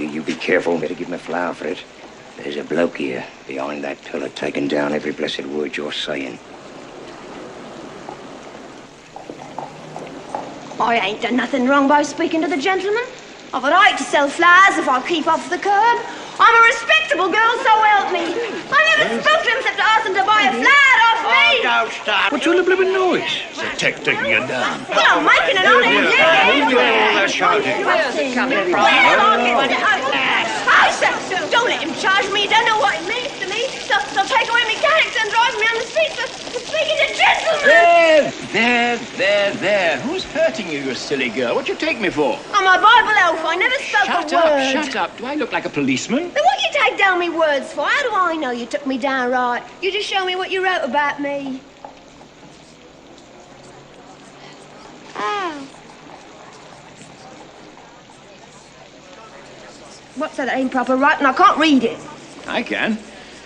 you be careful. Better give him a flower for it. There's a bloke here, behind that pillar, taking down every blessed word you're saying. I ain't done nothing wrong by speaking to the gentleman. I've a right to sell flowers if I keep off the curb. I'm a respectable girl, so help me. I never spoke to him except to ask him to buy a flower off me. Don't start. What's all the blooming noise? It's a tech taking you down. Well, I'm making an honest living. Where all that shouting? Where's it coming from? Don't let him charge me. You don't know what it means to me. They'll take away my character and drive me on the streets for speaking to gentlemen. There. Who's hurting you, you silly girl? What you take me for? I'm a Bible elf. I never spoke a word. Shut up. Do I look like a policeman? Then what you take down me words for? How do I know you took me down right? You just show me what you wrote about me. Oh. What's that? Ain't proper writing. I can't read it. I can.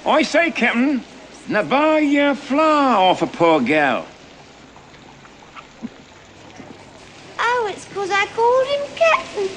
I say, Captain, now buy your flower off a poor gal. Oh, it's because I called him Captain.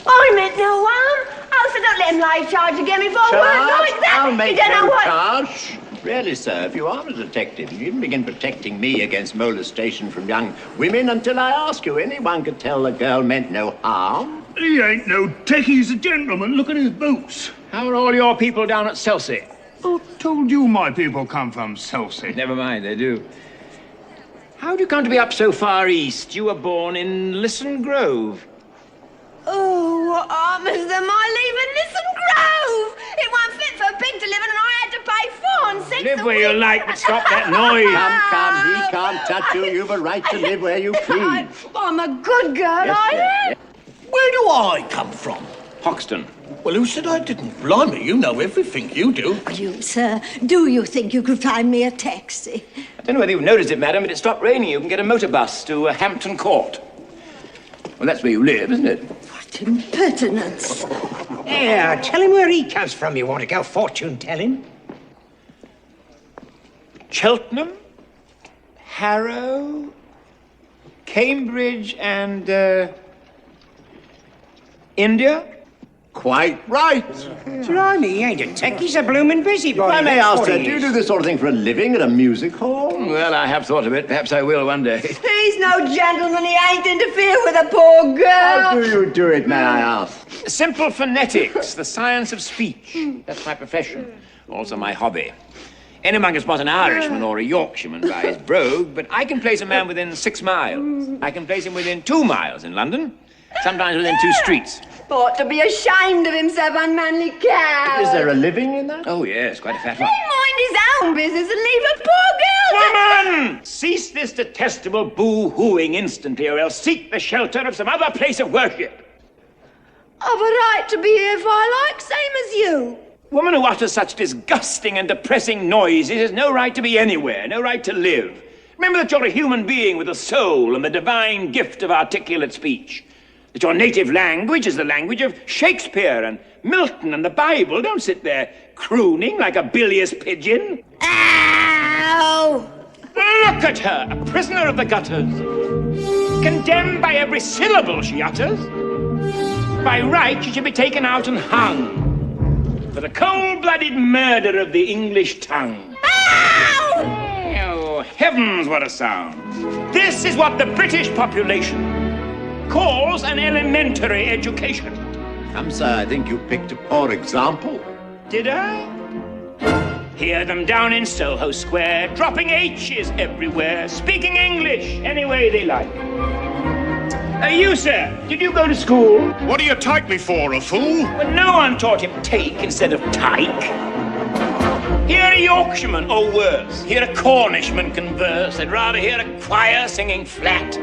I meant no harm. Oh, so don't let him lay charge against me for a word like that. I'll make you don't know no what... charge. Really, sir, if you are a detective, you needn't begin protecting me against molestation from young women until I ask you. Anyone could tell the girl meant no harm. He ain't no techie, he's a gentleman. Look at his boots. How are all your people down at Chelsea? Who told you my people come from Chelsea? Never mind, they do. How'd you come to be up so far east? You were born in Lisson Grove. Oh, what harm is there my leaving Lisson Grove? It wasn't fit for a pig to live in and I had to pay 4 cents Live a where week. you like, but stop that noise. Come, he can't touch you. You've a right to live where you please. I'm a good girl, Yes, I yes, am. yes. Where do I come from? Hoxton. Well, who said I didn't? Blimey, you know everything, you do. You, sir, do you think you could find me a taxi? I don't know whether you've noticed it, madam, but it stopped raining. You can get a motor bus to Hampton Court. Well, that's where you live, isn't it? What impertinence. Yeah, tell him where he comes from. You want to go fortune telling? Cheltenham, Harrow, Cambridge, and, India? Quite right. Blimey, he ain't a tech. He's a bloomin' busybody. If I may That's ask, what sir, he do you is. do this sort of thing for a living at a music hall? Well, I have thought of it. Perhaps I will one day. He's no gentleman. He ain't interfere with a poor girl. How do you do it, may I ask? Simple phonetics, the science of speech. That's my profession. Also my hobby. Anyone can spot an Irishman or a Yorkshireman by his brogue, but I can place a man within 6 miles. I can place him within 2 miles in London, sometimes within 2 streets. Ought to be ashamed of himself, unmanly cow. Is there a living in that? Oh, yes, quite a fat one. He mind his own business and leave a poor girl. Woman! Cease this detestable boo-hooing instantly, or else seek the shelter of some other place of worship. I've a right to be here if I like, same as you. Woman who utters such disgusting and depressing noises has no right to be anywhere, no right to live. Remember that you're a human being with a soul and the divine gift of articulate speech. That your native language is the language of Shakespeare and Milton and the Bible. Don't sit there crooning like a bilious pigeon. Ow! Look at her, a prisoner of the gutters. Condemned by every syllable she utters. By right, she should be taken out and hung. For the cold-blooded murder of the English tongue. Ow! Oh, heavens, what a sound. This is what the British population calls an elementary education. Come, sir, I think you picked a poor example. Did I? Hear them down in Soho Square, dropping H's everywhere, speaking English any way they like. You, sir, did you go to school? What do you take me for, a fool? Well, no one taught him take instead of tyke. Hear a Yorkshireman, or worse, hear a Cornishman converse. I'd rather hear a choir singing flat.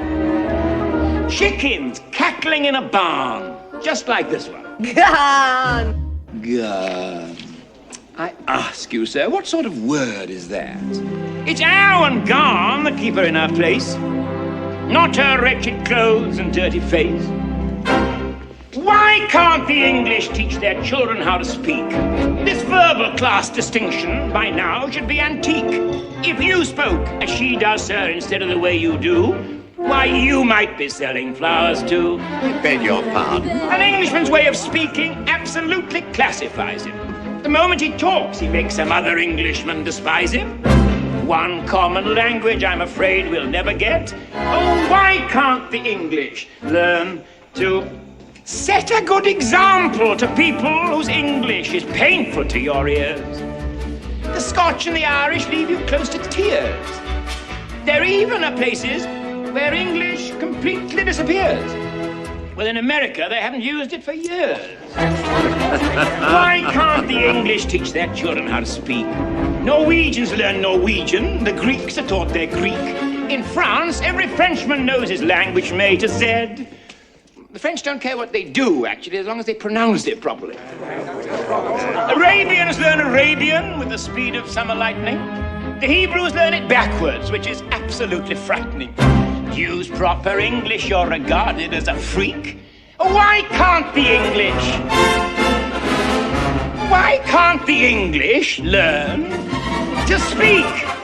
Chickens cackling in a barn, just like this one. Gone. Gone. I ask you, sir, what sort of word is that? It's ow and gone that keep her in her place, not her wretched clothes and dirty face. Why can't the English teach their children how to speak? This verbal class distinction, by now, should be antique. If you spoke as she does, sir, instead of the way you do, Why, you might be selling flowers too. I beg your pardon. An Englishman's way of speaking absolutely classifies him. The moment he talks, he makes some other Englishman despise him. One common language I'm afraid we'll never get. Oh, why can't the English learn to set a good example to people whose English is painful to your ears? The Scotch and the Irish leave you close to tears. There even are places where English completely disappears. Well, in America, they haven't used it for years. Why can't the English teach their children how to speak? Norwegians learn Norwegian. The Greeks are taught their Greek. In France, every Frenchman knows his language from A to Z. The French don't care what they do, actually, as long as they pronounce it properly. Arabians learn Arabian with the speed of summer lightning. The Hebrews learn it backwards, which is absolutely frightening. Use proper English, you're regarded as a freak. Why can't the English learn to speak?